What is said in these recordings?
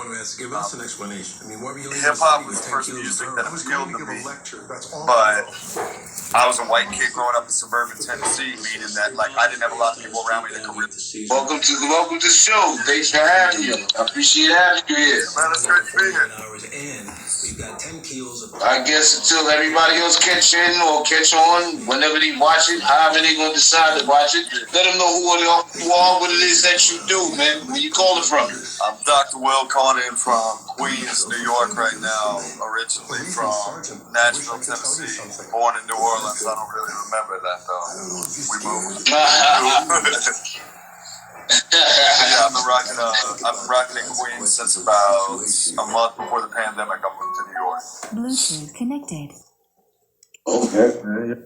want to give us an explanation. I mean, what were you hip hop was the first music that appealed to me, but I was a white kid growing up in suburban Tennessee, meaning that like I didn't have a lot of people around me that could really. Welcome to the show. Thanks for having you. I appreciate having you here. Man, it's great to be here. I guess until everybody else catch in or catch on, whenever they watch it, however they gonna decide to watch it, let them know who you are, what it is that you do, man. Where you calling from? I'm Dr. Will calling in from Queens, New York right now, originally from Nashville, Tennessee, born in New Orleans. I don't really remember that though. We moved. Yeah, I've been rocking in Queens since about a month before the pandemic. I moved to New York. Bluetooth connected. Okay.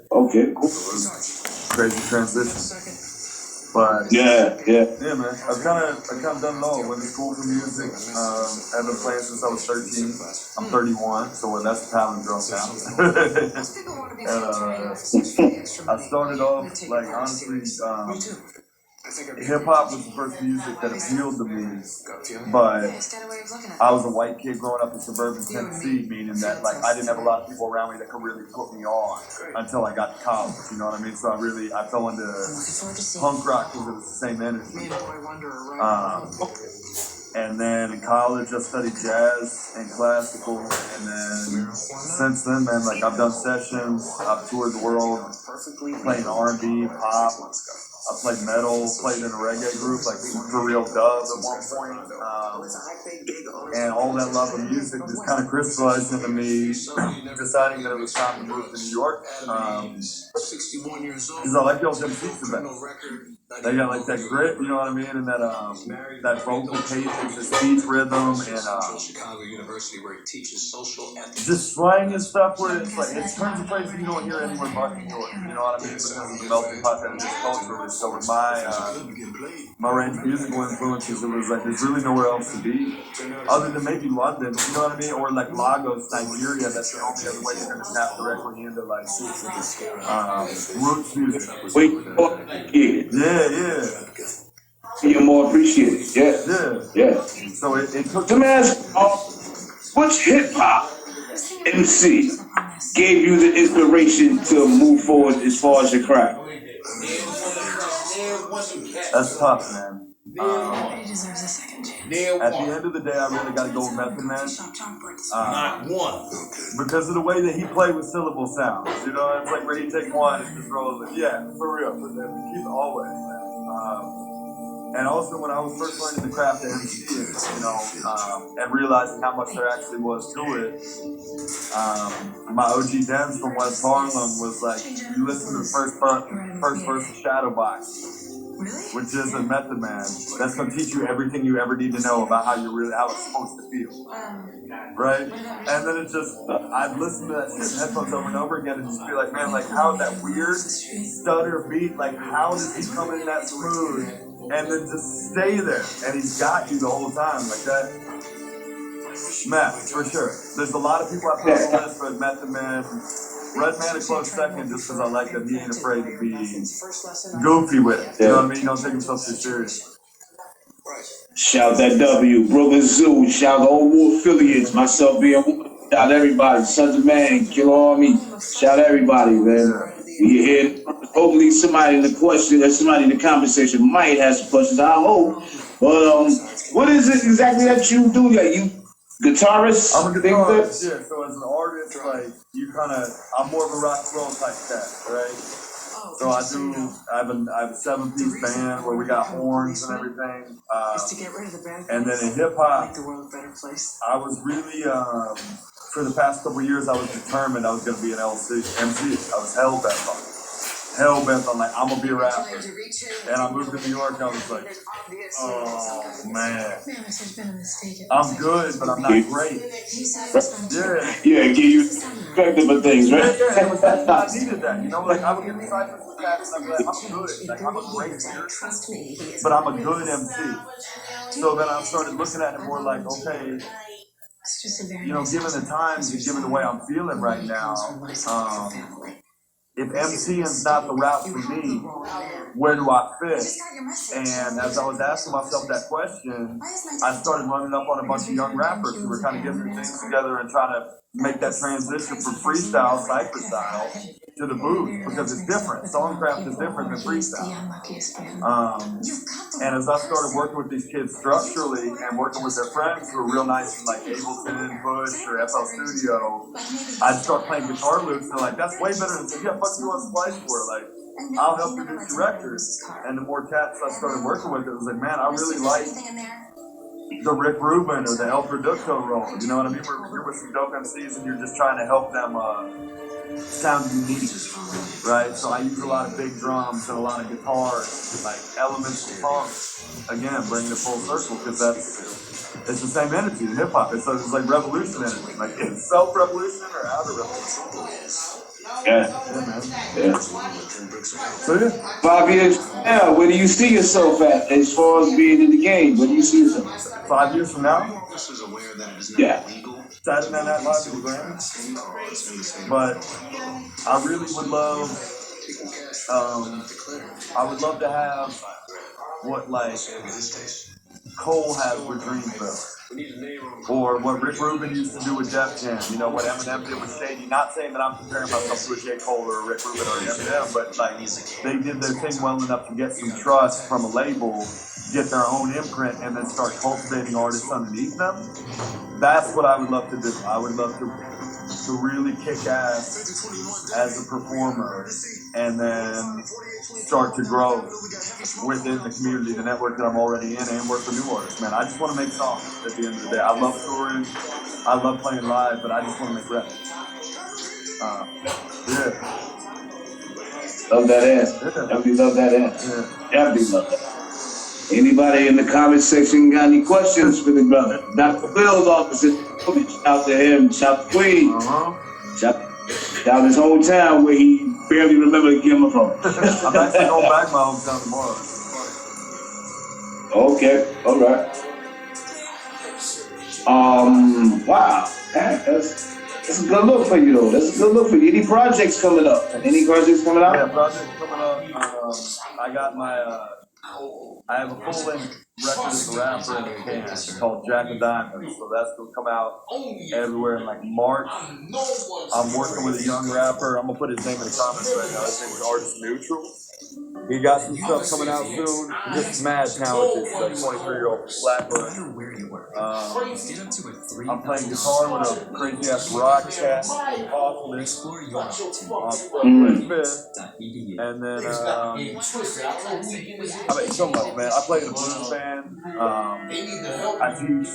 Okay. Cool. Crazy transition. But yeah, man. I've kind of done it all. Went to school for music. I've been playing since I was 13. I'm 31, so that's palindrome now. And I started off like honestly. Hip hop was the first music that appealed to me, but I was a white kid growing up in suburban Tennessee, meaning that like I didn't have a lot of people around me that could really put me on until I got to college. You know what I mean? So I fell into punk rock because it was the same energy. And then in college, I studied jazz and classical, and then since then, man, like I've done sessions, I've toured the world, playing R&B, pop. I played metal, played in a reggae group, like For Real Dub at one point. And all that love of music just kind of crystallized into me deciding that it was time to move to New York. Because I like those MCs the best. They got like that grit, you know what I mean, and that vocal cadence, the speech rhythm, and just slang and stuff where it's like, it's turns of places you don't hear anywhere but New York, you know what I mean, because of the melting pot that it is culturally. So with my range of musical influences, it was like, there's really nowhere else to be, other than maybe London, you know what I mean, or like Lagos, Nigeria. That's the only other way you're going to tap directly into like roots music. Yeah. You're more appreciated. Yeah. So it took. Let me ask you, which hip hop MC gave you the inspiration to move forward as far as your craft? That's tough, man. At the end of the day, I really got to go with Method Man. Not one. Because of the way that he played with syllable sounds. You know, it's like where you take one and just roll it. Yeah, for real. But then keep it always, man. And also when I was first learning the craft of MCing, you know, and realizing how much there actually was to it, my OG Dems from West Harlem was like, you listen to the first verse of Shadowbox. Which is a Method Man. That's gonna teach you everything you ever need to know about how it's supposed to feel, right? And then it's just I'd listen to that shit in headphones over and over again and just be like, man, like how that weird stutter beat, like how does he come in that smooth and then just stay there? And he's got you the whole time like that. Meth, for sure. There's a lot of people I put on the list, but Method Man. Redman a close second just because I like that he ain't afraid to be goofy with it. You know what I mean? Don't take himself too serious. Shout that W, Brooklyn Zoo, shout the old War affiliates, myself being shout everybody, Sons of Man, Killer Army, shout everybody, man. You hear hopefully somebody in the question or somebody in the conversation might have some questions, I hope. But what is it exactly that you do? Like you guitarist? I'm a guitarist, yeah. So as an artist, like I'm more of a rock and roll type cat, right? So I have a 7-piece band where we got horns and everything. And then in hip hop, I was really for the past couple of years I was determined I was going to be an MC. I was hell bent on like I'm gonna be a rapper. And I moved to New York and I was like, oh man, I'm good, but I'm not great. Yeah, give you perspective of things, right? Yeah, I needed that. You know, like I would get excited for cats and I'd be like, I'm good. Like I'm a great lyricist, but I'm a good MC. So then I started looking at it more like, okay, you know, given the times and given the way I'm feeling right now, if MCing's not the route for me, where do I fit? And as I was asking myself that question, I started running up on a bunch of young rappers who were kind of getting their things together and trying to make that transition from freestyle, cypher style, to the booth, because it's different. Songcraft is different than freestyle. And as I started working with these kids structurally and working with their friends who were real nice in like Ableton, Push, or FL Studio, I'd start playing guitar loops and they're like, that's way better than, yeah, fuck you want to splice for? Like, I'll help produce your records. And the more cats I started working with, it was like, man, I really like the Rick Rubin or the El Producto role. You know what I mean? Where you're with some dope MCs and you're just trying to help them sound unique, right? So I use a lot of big drums and a lot of guitars, like elements of punk. Again, bringing it full circle, because it's the same energy in hip hop. It's like revolution energy. Like, it's self-revolution or outer revolution. Yeah. Man. Yeah. So yeah. 5 years now, where do you see yourself at as far as being in the game? Where do you see yourself? 5 years from now? Yeah. Saturday Night Live to the Grammys. But I really would love, to have what like Cole has with Dreamville. Or what Rick Rubin used to do with Def Jam, you know, what Eminem did with Shady. Not saying that I'm comparing myself to a J. Cole or a Rick Rubin or an Eminem, but like they did their thing well enough to get some trust from a label, get their own imprint, and then start cultivating artists underneath them. That's what I would love to do. I would love to really kick ass as a performer and then start to grow within the community, the network that I'm already in, and work with new artists, man. I just want to make songs at the end of the day. I love touring, I love playing live, but I just want to make records. Yeah. Love that answer. Definitely love that answer. Definitely love that. Anybody in the comment section got any questions for the brother? Dr. Bill's office, shout to him, shout to Queen. Shout his hometown where he barely remember to get him from. I'm actually going back to my hometown tomorrow. Okay, all right. Wow, that's a good look for you though. That's a good look for you. Any projects coming up? Any projects coming out? Yeah, projects coming up. I got I have a full-length record as a rapper in a can called Jack and Diamond, so that's gonna come out everywhere in like March. I'm working with a young rapper. I'm gonna put his name in the comments right now. His name is Artist Neutral. He got some stuff coming out soon. Just mad talented, like 23-year-old Flatbush. I'm playing guitar with a crazy ass rock cat, Awfulness, on February 5th. And then I mean, so much, man. I play in a blues band. I teach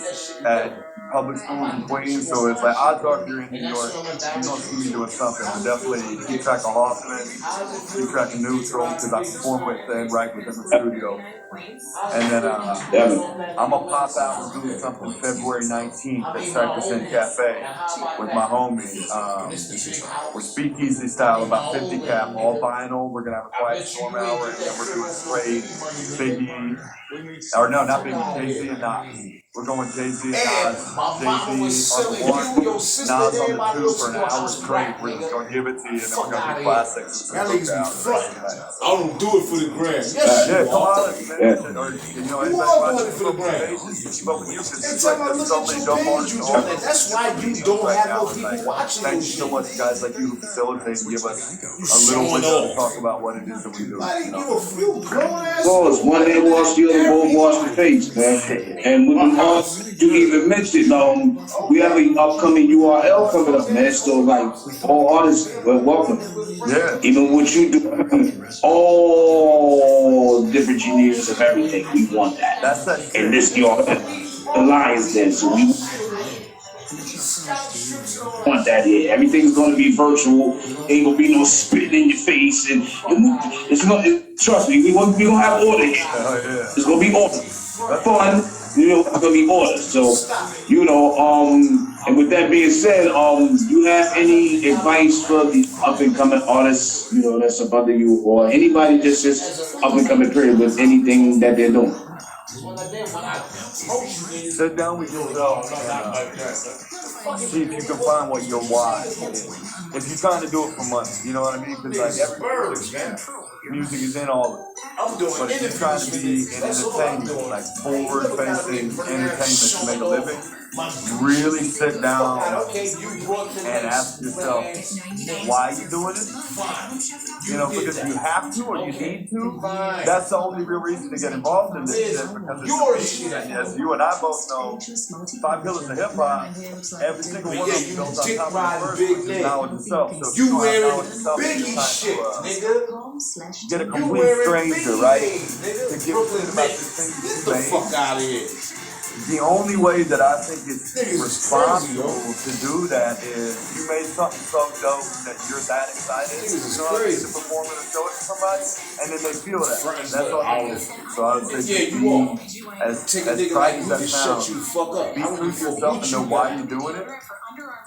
at public schools in Queens, so it's like odds are if you're in New York, you're gonna see me doing something. But definitely keep track of Hoffman, keep track of Neutral, because I perform with and write within the studio. And then I'm gonna pop out and do something February 19th at Cypress Inn Cafe with my homie. We're speakeasy style, about 50 cap, all vinyl. We're gonna have a quiet storm hour, and then we're doing straight Biggie, or no, not Biggie, Jay-Z and Nas. We're going Jay-Z and Nas. Jay-Z on the one, Nas on the two for an hour straight. We're just gonna give it to you, and then we're gonna do classics. That niggas be front. I don't do it for the gram. Yeah, come on, man. Yeah. Or, you know, You anybody are watching doing it for the gram. keep up with you, 'cause Every it's time I like look there's so at many your dope page, artists you all doing over it. That's the why place you don't right have now. no And, people watching thank this you so shit. much, guys like you, who facilitate and give us a little showing window to off. talk about what it is that we do. Like, You you know? a few grown ass. Of course, one hand wash the other, both wash the face, man. And with the all you even mentioned, we have an upcoming URL coming up, man. So like all artists, well, welcome. Yeah. Even what you do, all different genres of everything. We want that. That's that shit. And this your alliance then, so we want that here. Everything's gonna be virtual. Ain't gonna be no spitting in your face, and it's not. Trust me, we gonna have order here. Oh, yeah. It's gonna be order. Fun, it's gonna be order. So, and with that being said, you have any advice for the up and coming artists, that's up under you, or anybody just up and coming period with anything that they're doing? Sit down with yourself and see if you can find what your why is. If you're trying to do it for money, you know what I mean? Because like music is in all of it. I'm doing But if you're trying to be an entertainment, like forward-facing entertainment to make a living, really sit down and ask yourself, why are you doing it? You know, because you have to or you need to. That's the only real reason to get involved in this shit. Because it's, as you and I both know, 5 pillars of hip hop, every single one of them built on top of the first, which is knowledge itself. So if you don't have knowledge itself, you're trying to get a complete stranger, right, to give a shit about this thing that you made. Fuck out of here. The only way that I think it's responsible to do that is you made something so dope that you're that excited, you know what I mean, to perform it and show it to somebody, and then they feel that. That's all it is. So I would say as trite as that sounds, be true to yourself and know why you're doing it.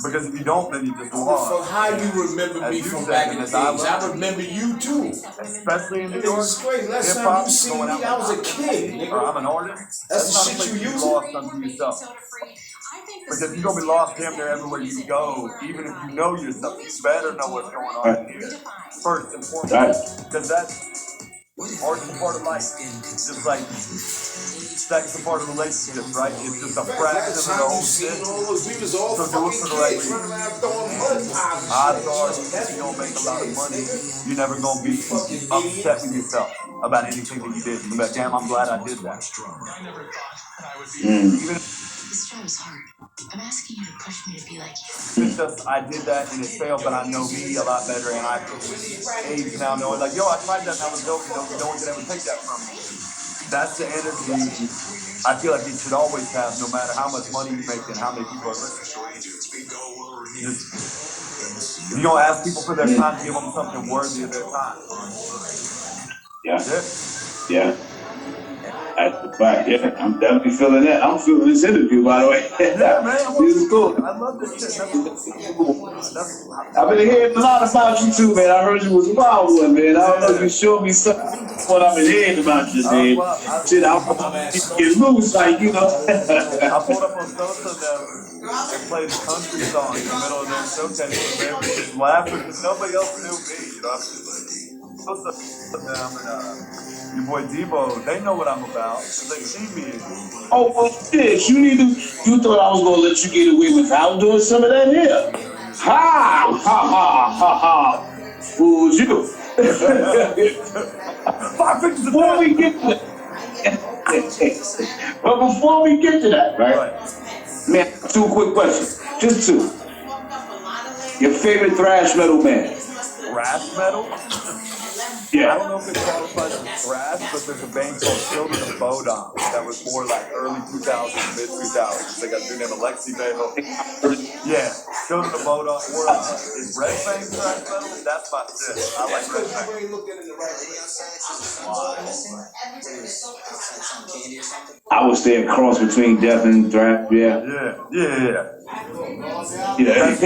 Because if you don't, then you just lost. How you remember me from back in the days? I remember you too. Especially in New York. It's crazy. Last time you seen me, I was a kid, nigga. I'm an artist. That's the shit you use. Lost unto yourself. Because you're gonna be lost damn near everywhere you go. Even if you know yourself, you better know what's going on here. First and foremost. Because that's art is a part of life. Just like sex is a part of relationships, right? It's just a fraction of the whole shit. So do it for the right reason. Odds are, if you don't make a lot of money, you're never gonna be upset with yourself about anything that you did. You're like, damn, I'm glad I did that. Even this job is hard. I'm asking you to push me to be like you. it's just I did that and it failed, but I know me a lot better, and I age now knowing like, yo, I tried that and I was dope. No one can ever take that from me. That's the energy I feel like you should always have, no matter how much money you make and how many people are listening. If you don't ask people for their time, give them something worthy of their time. Yeah. That's the fact. Yeah, I'm definitely feeling that. I'm feeling this interview, by the way. Yeah, man. This is cool. I love this shit. I've been hearing a lot about you too, man. I heard you was a wild one, man. I don't know if you showed me something. What I've been hearing about you, man. Shit, I'm get loose, like, you know. I pulled up on Sosa and played the country song in the middle of their showcase, and they were just laughing because nobody else knew me, you know. Sosa and your boy Debo, they know what I'm about. They see me. Oh, well, shit, you thought I was going to let you get away without doing some of that here. Ha. Fooled you. Before we get to that, but before we get to that, right? Man, 2 quick questions. Just 2. Your favorite thrash metal band? Thrash metal? Yeah. I don't know if it qualifies as thrash, but there's a band called Children of Bodom that was more like early 2000s, mid 2000s. They got a dude named Alexi Bale. Yeah, Children of Bodom. Or is Red Fang thrash metal? That's my shit. I like Red Fang. I would say a cross between death and thrash. Yeah.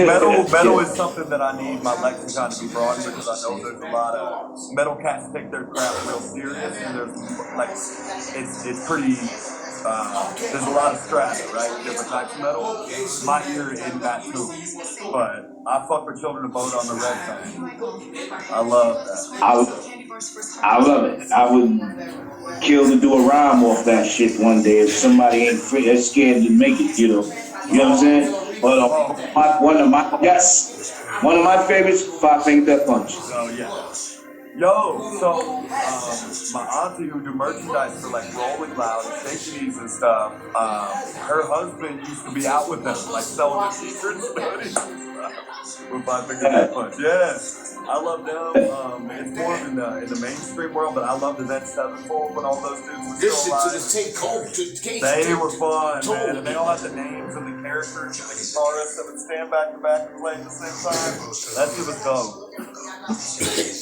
Metal is something that I need my lexicon to be broad because I know there's a lot of metal cats take their craft real serious, and there's like it's pretty. There's a lot of strata, right? Different types of metal. My ear in that too, but I fuck with Children of Bodom on the Red Fang. I love that. I love it. I would kill to do a rhyme off that shit one day if somebody ain't scared to make it, you know. You know what I'm saying? But one of my favorites, 5 Finger Death Punch. Oh yeah. Yo, so my auntie who do merchandise for like Rolling Loud and Stationees and stuff, her husband used to be out with them, like selling the t-shirts and hoodies with 5 Finger Death Punch. Yeah. I love them. It's more in the mainstream world, but I love the Then Sevenfold when all those dudes were still alive. They were fun, man. And they all had the names and the characters and the guitarists that would stand back to back and play at the same time. That shit was dope.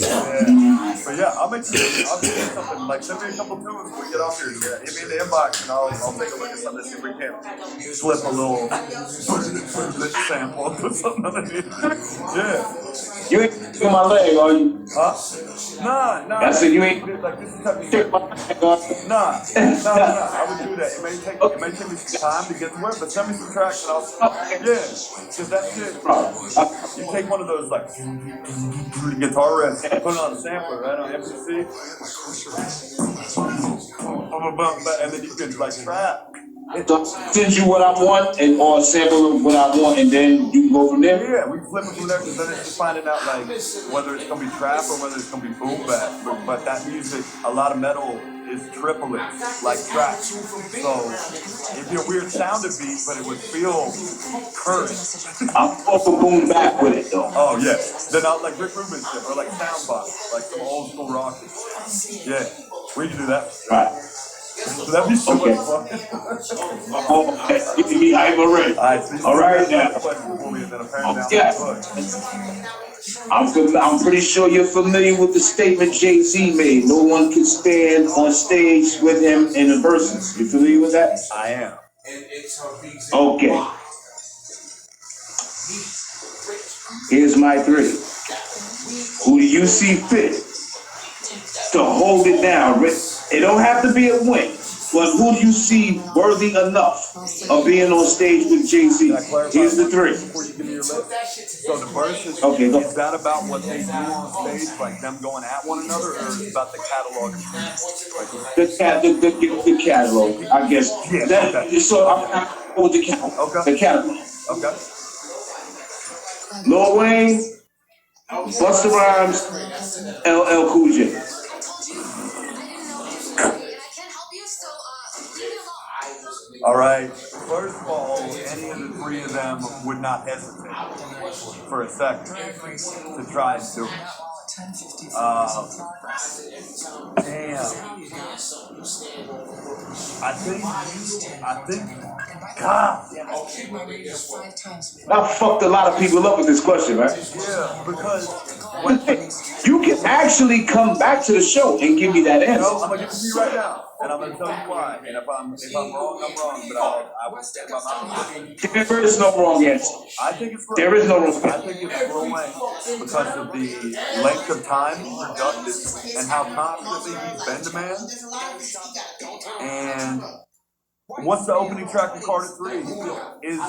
Yeah. But yeah, I'll give you something. Like, send me a couple tunes when we get off here. Yeah, hit me in the inbox and I'll take a look at something, see if we can slip a little sample and put something underneath. Yeah. You ain't taking my leg, are you? Huh? Nah. I said you ain't like this is type of take my leg, are you? Nah. I would do that. It may take me some time to get to it, but send me some tracks and I'll. Yeah, because that shit. You take one of those like guitar riffs and put it on the sampler, right, on MPC. And then you can like trap. So send you what I want and or sample what I want and then you can go from there? Yeah, we flip it from there because then it's just finding out like whether it's gonna be trap or whether it's gonna be boom bap. But that music, a lot of metal is triplets, like trap. So it'd be a weird sounding beat, but it would feel current. I'm also boom back with it though. Oh yeah. Then I'll like Rick Rubin shit or like soundbox, like some old school rockers. Yeah, we can do that. Right. So that'd be so much fun. Okay, give me I'm already. All right now. Yeah. I'm pretty sure you're familiar with the statement Jay-Z made. No one can stand on stage with him in the verses. You familiar with that? I am. Okay. Here's my three. Who do you see fit to hold it down? It don't have to be a win, but who do you see worthy enough of being on stage with Jay-Z? Here's the three. Before you give me your list. So the verses, Okay, go. is that about what they do on stage, like them going at one another, or is it about the catalog? The catalog, I guess. Yeah, okay. So I'm with the catalog. Okay. The catalog. Okay. Lil Wayne, Busta Rhymes, LL Cool J. All right. First of all, any of the three of them would not hesitate for a second to try and do it. Damn. I think, God. I fucked a lot of people up with this question, right? Yeah, because you can actually come back to the show and give me that answer. no, I'm gonna give it to you right now, and I'm gonna tell you why. And if I'm wrong, I'm wrong. But I will stand by my mind. There is no wrong answer. I think it's There is no wrong I answer. think it's Lil Wayne because of the length of time he produced and how confidently he's been the man. And what's the opening track of Carter 3? Is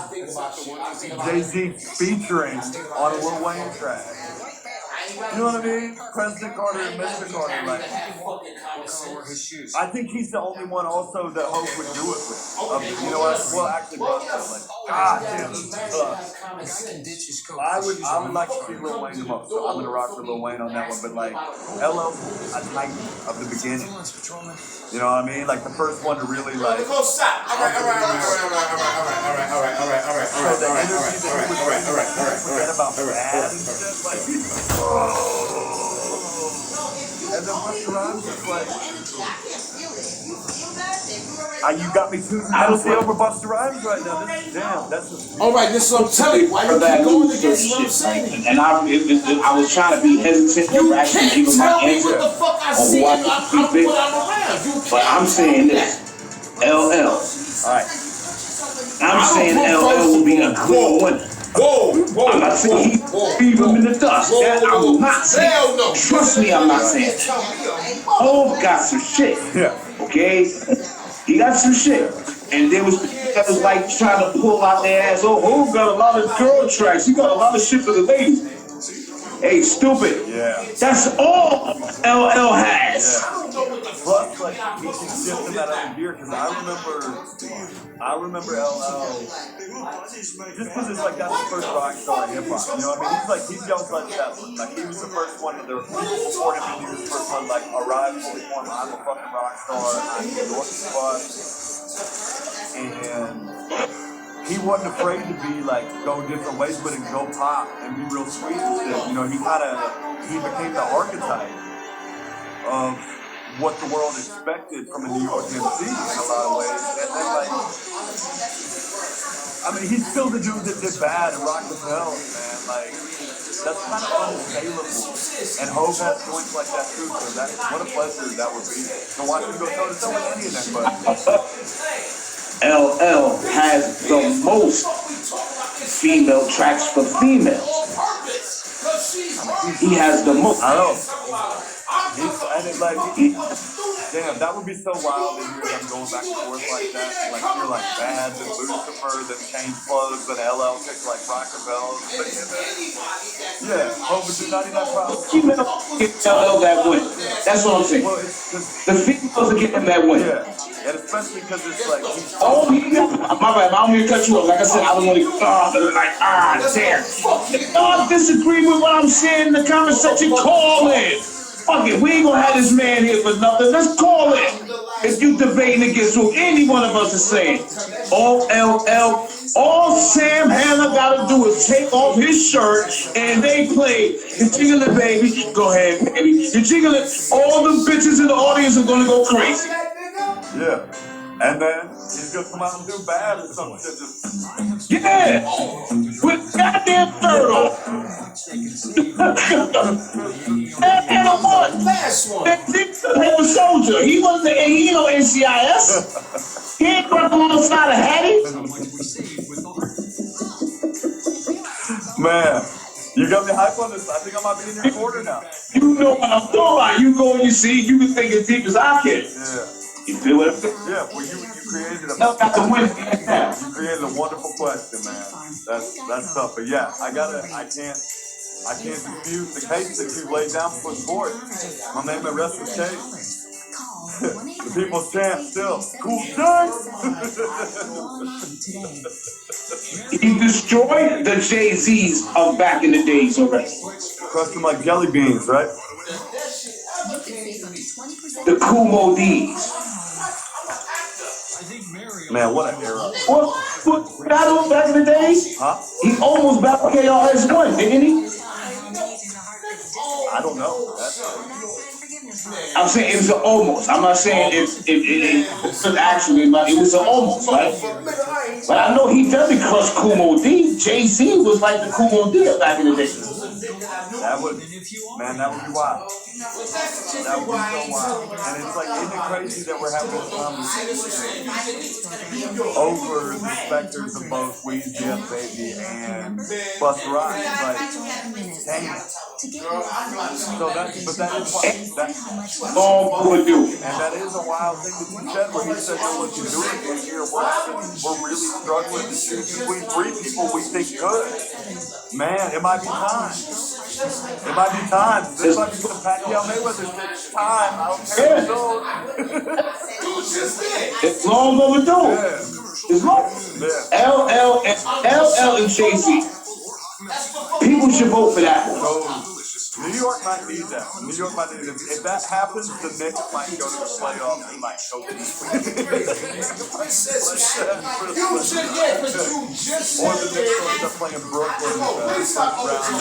Jay-Z featuring on a Lil Wayne track. You know what I mean? President Carter and Mr. Carter, like, I think he's the only one also that Hope would do it with. You know what? Well, actually, Busta, like, God damn, this is tough. I would like to see Lil Wayne the most, so I'm gonna rock with Lil Wayne on that one. But like, LL's a titan of the beginning. You know what I mean? Like the first one to really like. Go stop. All right. And then Busta Rhymes is like, you got me too nosy over Busta Rhymes right now. That's all right, this is what I'm telling you. Why you keep going against what I'm saying? And I was trying to be hesitant. You actually can't giving tell my me answer what the fuck I on see who I and I'm think what I'm around. You But I'm saying this. LL. all right. I'm saying LL will be a clean winner. Whoa. I'm not saying he leave him in the dust. That I'm not saying. Hell no. Trust me, I'm not saying. Hov got some shit. Yeah. Okay? He got some shit. And there was people that was like trying to pull out their ass. Oh, Hov got a lot of girl tracks. He got a lot of shit for the ladies. Hey, stupid. Yeah. That's all LL has. Yeah. Plus, like, he can shift in that other gear, because I remember LL, just because it's like, that's the first rock star in hip-hop, you know what I mean? He's young Led Zeppelin, like, he was the first one, that there were people before him, and he was the first one, like, arrived fully formed, I'm a fucking rock star, I'm New York as fuck, and he wasn't afraid to be, like, go different ways with it, go pop, and be real sweet and shit, you know, he became the archetype of what the world expected from a New York MC in a lot of ways. And then, like, I mean, he's still the dude that did bad and Rockefeller, man. Like, that's kind of unassailable. And Hov has joints like that too, so what a pleasure that would be. To watch him go toe-to-toe with any of them, but LL has the most female tracks for females. He has the most. I don't know. And it's like, Damn, that would be so wild to hear them going back and forth like that. Like you're like Bad, then Lucifer, then Change Clothes, then LL pick like Rockefeller. Yeah, Home do 99 Problems. Females get LL that win. That's what I'm saying. Well, it's just, The females are getting that win. yeah, and especially because it's like he's Oh, he got my bad. I don't mean to cut you off. Like I said, I don't want to damn. If y'all disagree with what I'm saying in the comment section, call in. Fuck it, we ain't gonna have this man here for nothing. Let's call it. If you debating against what any one of us is saying, all Sam Hannah gotta do is take off his shirt and they play the Jiggle It Baby. Go ahead, baby. You jiggle it. All the bitches in the audience are gonna go crazy. yeah. And then he's gonna come out and do Bad or some shit. Just Yeah, with goddamn turtle. And a what? Last one. He was soldier. He wasn't. He ain't no NCIS. He ain't working alongside a Hattie. man, you got me hype on this. I think I might be in your corner now. You know what I'm talking about. You go and you see. You can think as deep as I can. Yeah. You feel what I'm saying? Yeah, well, you created a No, got to win. you created a wonderful question, man. That's tough, but yeah, I can't dispute the case that you laid down for sport. My name is Restless Case. The people's champ still. Cool He destroyed the Jay-Z's of back in the days already. Crushed them like jelly beans, right? The Kumo D's. Man, what an era. What battle back in the days? Huh? He almost battled KRS-One, didn't he? I don't know. I'm saying it was an almost. I'm not saying it actually, but it was an almost, right? But I know he doesn't crush Kumo D. Jay-Z was like the Kumo D back in the day. That would be wild. That would be so wild. And it's like, isn't it crazy that we're having this conversation over the specters of both Weezy, Jeff Baby, and Busta Rhymes? Like, damn. So that is what All would do. and that is a wild thing that you said when you said, "Yo, what you're doing this year, we're really struggling to choose between three people we think good." Man, it might be time. It might be time. This might be some Pacquiao Mayweather shit. It's time. I don't care what's old. It's long overdue. Yeah. It's long. LL and Jay-Z. People should vote for that one. So, New York might need that. New York might need it. If that happens, the Knicks might go to the playoffs and might go deep. Or the Knicks will end up playing Brooklyn first round.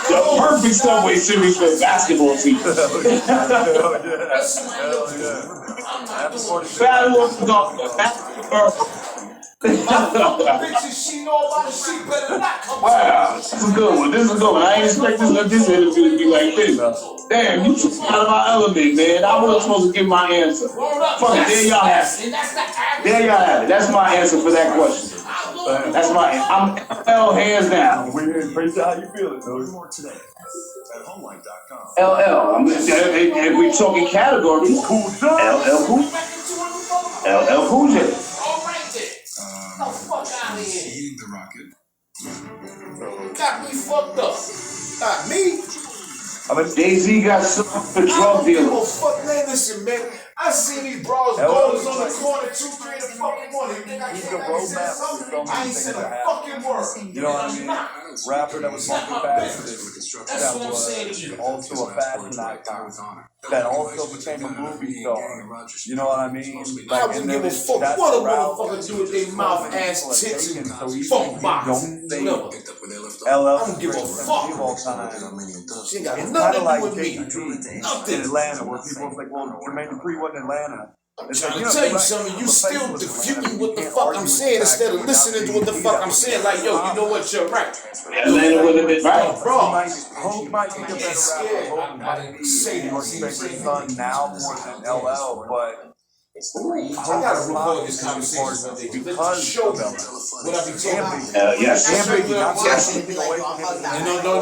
The perfect Subway Series for the basketball team. Hell yeah. Battle of the Gauntlet. Wow, this is a good one. This is a good one. I ain't expecting this interview to be like this. Damn, you took me out of my element, man. I wasn't supposed to give my answer. Fuck it, there y'all have it. There y'all have it. That's my answer for that question. That's my answer. I'm LL hands down. We appreciate how you feel it, though. LL. If we talking categories, LL Cool. LL Cool J. Eating the rocket. Got me fucked up. Not me. I mean, Jay-Z got something for drug dealers. Fuck, man, listen, man. I seen these bras goals on the corner 2, 3 in the fucking morning. You think I He's can't the make sense roadmap of for so it? I many ain't things said that a happen. fucking word. You know what I mean? Rapper that was multifaceted, that was also a fashion icon, that also became a movie star. You know what I mean? I wouldn't give a fuck what a motherfucker do with their mouth, ass, tits, and fuck box. No. LL I don't give a fuck. all time. She ain't got It's nothing kind to of like do with me. JT in Nothing. Atlanta, where people was like, well, Jermaine Dupri wasn't in Atlanta. I'm trying to tell you something, you still disputing what the fuck I'm saying instead of listening to what the fuck I'm saying. Like, yo, you know what, you're right. Atlanta would have been right. Bro, Hope might be a better rapper. Hope might be New York's favorite son now more than LL, but I gotta record this conversation one day because show me what I be talking about. Yes. No.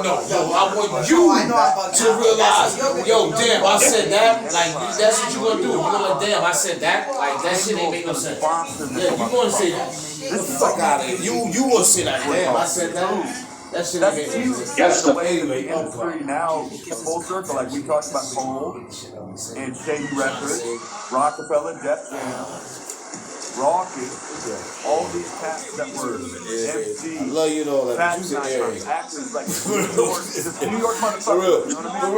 I want you to realize, yo, damn, I said that. Like, that's what you gonna do. You gonna like, damn, I said that. Like, that shit ain't make no sense. Yeah, you gonna say that. Get the fuck out of here. You gonna say that. Damn, I said that. That shit ain't make no sense. Yes, The way the industry now, full circle, like we talked about Cole and Shady Records, Rockefeller, Def Jam, Rocket, all these cats that were MC, I love you though, like fat you said there. actors like New York motherfuckers. For real. You know what I mean?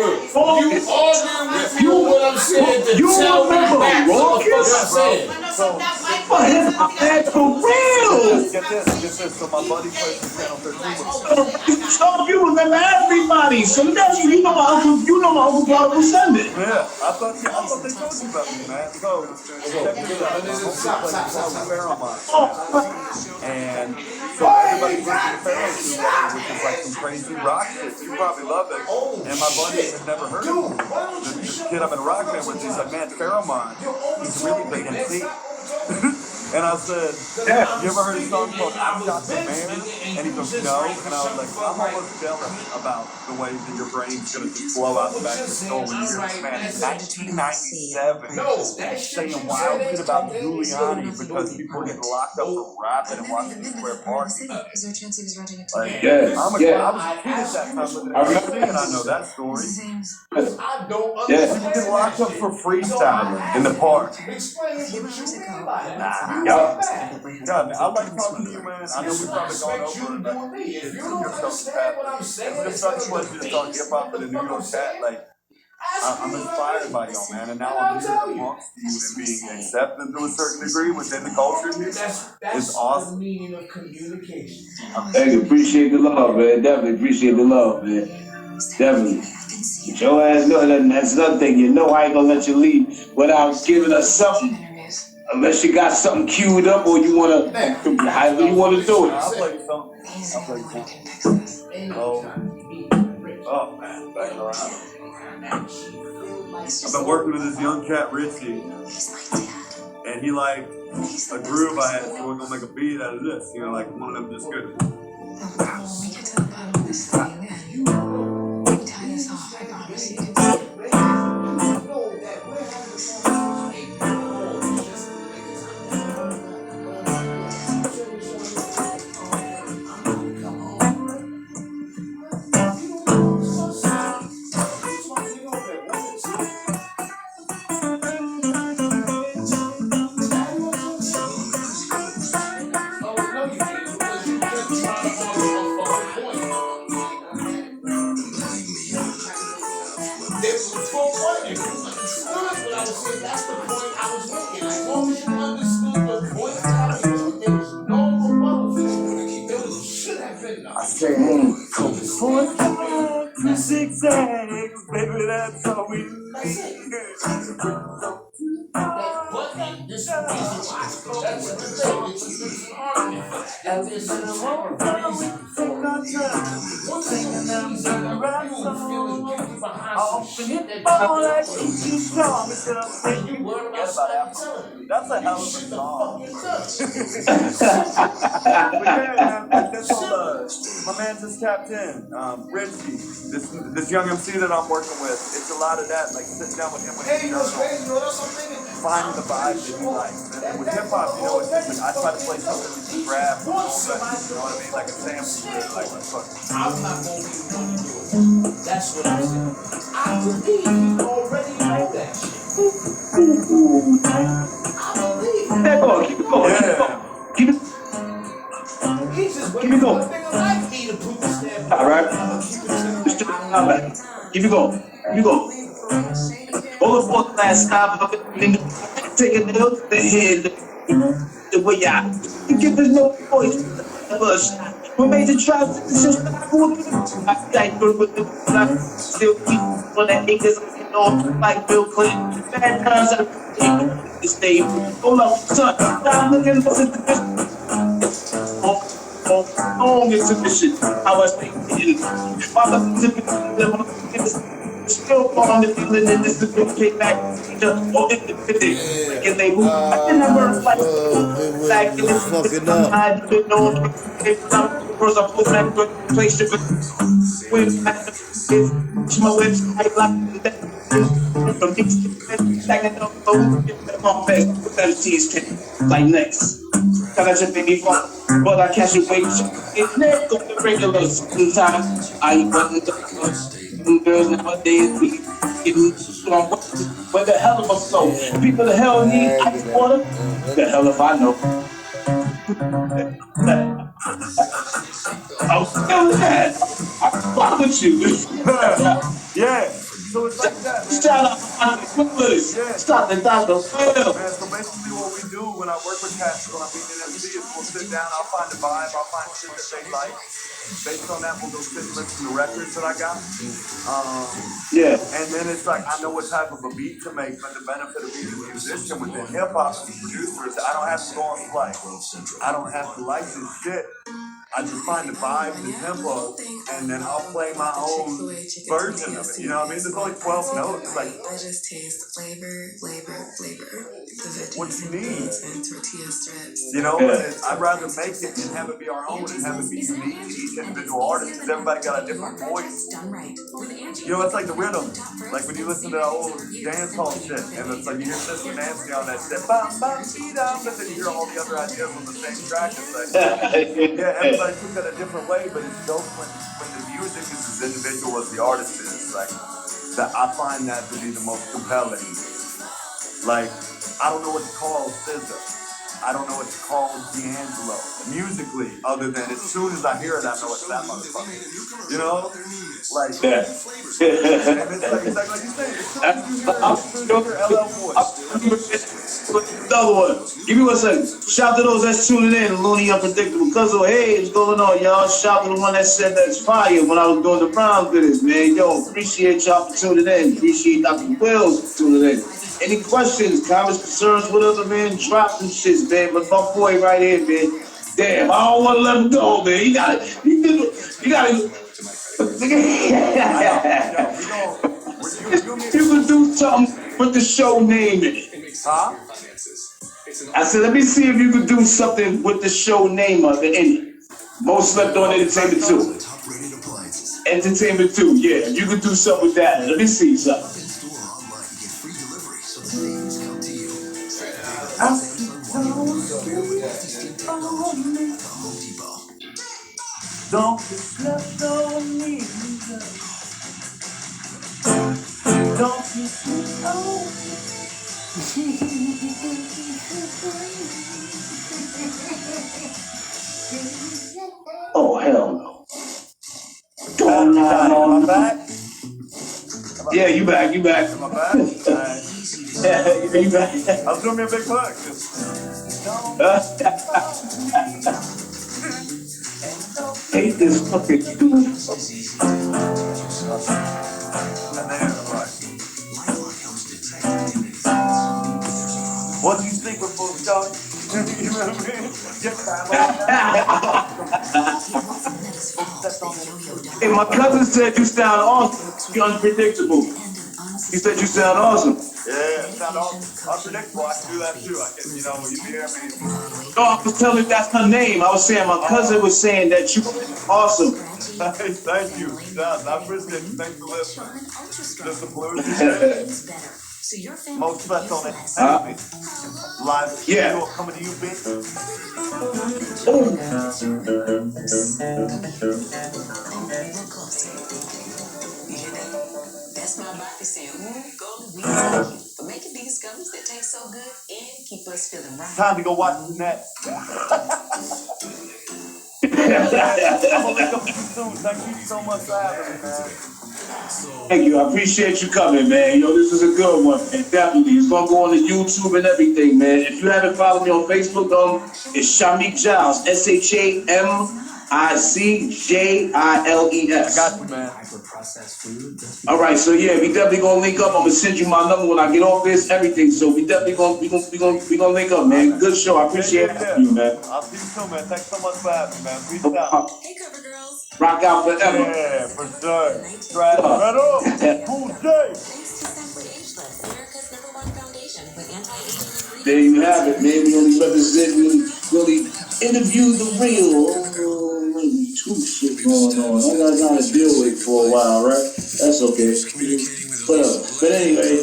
You arguing with you what I'm saying to tell me back what the fuck I'm saying. That's for real. Get this. So my buddy plays for Channel 13. So you remember everybody. So that's you know my uncle Prodigal Sunday. Yeah, I thought they told you about me, man. So check this out. And so everybody goes to the Pharaoh Show, which is like some crazy rock shit. You probably love it. And my buddy has never heard of it. This kid I'm in a rock band with, he's like, man, Pheromone, he's a really big MC. And I said, you ever heard a song called I'm Not the Man? And he goes, no. And I was like, I'm almost jealous about the way that your brain's going to just blow out the back of the skull when you hear this man in 1997 saying wild shit about Giuliani because people were getting locked up for rapping and watching the Square Park. Is there a chance he was renting a Like, Yeah. I was a kid at that time living in D.C. and I know that story. People get locked up for freestyling in the park. God, man, I like talking to you, man. I know we've probably gone over, but it's just such a pleasure to talk hip hop in the New York chat. Like, I'm inspired by y'all, man, and now I'm here amongst you and being accepted to a certain degree within the culture here. It's awesome. Meaning of communication. Hey, appreciate the love, man. Definitely appreciate the love, man. Definitely. But your ass know that that's another thing. You know I ain't gonna let you leave without giving us something. Unless you got something queued up or you wanna, however you wanna do it. I'll play something. Oh man, back around. I've been working with this young cat, Richie, and he liked a groove I had, so we're gonna make a beat out of this. You know, like one of them just good. We get to the bottom of this thing and you can tie this off. I promise you. That's the point I was making. As long as you understood the point I was making, there was no rebuttal for it. There should have been none. I said, the zigzags, baby, that's all we need. But this is the reason why. That's the thing. It's an argument for that. And there's a reason for it. One thing is easy to you feeling guilty behind some shit that you worry about somebody telling you. That's a hell of a song. My man just tapped in. Richie, this young MC that I'm working with, it's a lot of that, like sitting down with him when he's finding the vibe that he likes. And with hip hop, you know, it's just like I try to play something that you grab, you know what I mean? Like a sample, like fuck. I'm not gonna be the one to do it. That's what I'm saying. I believe you already know that shit. I believe it. Keep it going. Keep it. He's just waiting for a nigga like me to prove his stand. All right. Keep it going. Keep it going. All the fuck last stop, take a nail to the head. The way I give us no voice. We made the trials to just I diaper with the black still keep on that niggas like Bill Clinton. Bad times I this day. Hold up, son. I'm looking at this. Long exhibition. How I think it is. still on the feeling and this is what came back. Or independent. And they move. I did never like back in this fucking up. I didn't know first I put that place to with my website like that. From these second up, my face, put that cheese like next. Cause I just made me fun, but I catch it wait. It's never the regular sometimes. I wasn't girls nowadays be getting strong. But the hell of a soul. People the hell need ice water. The hell if I know. I'm still mad. I fuck with you. Yeah. So it's like that. Shout out to Yeah. Stop the doctor. Man, so basically what we do when I work with cats, when I'm meeting MC, is we'll sit down, I'll find a vibe, I'll find shit that they like. Based on that, we'll go sit and listen to records that I got. Yeah. And then it's like, I know what type of a beat to make, but the benefit of being a musician within hip-hop and producers, I don't have to go on flight. I don't have to like this shit. I just find the vibe, the tempo, and then I'll play my own version of it. You know what I mean? There's only 12 notes. Like, I just taste flavor. what you need. And tortilla strips. You know, I'd rather make it and have it be our own and have it be unique to each individual artist because everybody got a different voice. You know, it's like the rhythm. Like when you listen to old dance hall shit and it's like you hear Sister Nancy on that shit, bam, bam, bam, but then you hear all the other ideas on the same track. It's like, yeah, everybody took that a different way, but it's dope when the music is as individual as the artist is. Like, that I find that to be the most compelling. Like, I don't know what to call SZA. I don't know what to call Dangelo musically, other than as soon as I hear it, I know it's that motherfucker. You know? Like, and it's like you say, as soon as you hear LL voice. Another one. Give me 1 second. Shout to those that's tuning in. Looney Unpredictable. Cuz hey, what's going on, y'all? Shout to the one that said that's fire when I was doing the round videos, man. Yo, appreciate y'all for tuning in. Appreciate Dr. Wills for tuning in. Any questions, comments, concerns with us, man? Drop them shits, man. But my boy right here, man. Damn, I don't want to let him go, man. You got it. You got it. You can do something with the show name in it. Huh? I said, let me see if you can do something with the show name of it in it. Most slept on Entertainment 2. Entertainment 2, yeah. You can do something with that. Let me see something. Don't be slept on me. Don't be slept on me. Oh, hell no. Don't Am I back? Yeah, you back. Am I back? Alright. Yeah, you back. I was doing me a big hug. Hate this fucking dude. What do you think before we start? You know what I mean? Hey, my cousin said you sound awesome. You're unpredictable. He said you sound awesome. Yeah, sound unpredictable. I can do that too. I can, you know, you hear me. No, I was telling that's her name. I was saying my cousin was saying that you awesome. Thank you. I appreciate it. Thanks for listening. Just a blues. Most best on it. Live yeah. Coming to you, bitch. That's my body saying, golden weed for making these gummies that taste so good and keep us feeling right. Time to go watch the net. I'm gonna link up with you soon. Thank you so much for having me, man. Thank you. I appreciate you coming, man. Yo, this is a good one, man. Definitely. It's gonna go on the YouTube and everything, man. If you haven't followed me on Facebook, it's Shamik Giles. ICJILES. I got you, man. All right, so yeah, we definitely gonna link up. I'm gonna send you my number when I get off this, everything. So we definitely gonna link up, man. Good show. I appreciate you, man. I'll see you soon, man. Thanks so much for having me, man. Peace out. Hey, cover girls. Rock out forever. Yeah, for sure. Right up. Cool day. Thanks to Simply Ageless, America's #1 foundation with anti-aging ingredients. There you have it, man. We only represent, really interview the real. Too shit going on. I gotta deal with it for a while, right? That's okay. But anyway,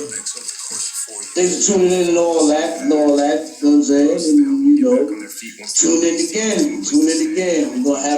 thanks for tuning in and all that, you know what I'm saying? And, tune in again. We're gonna have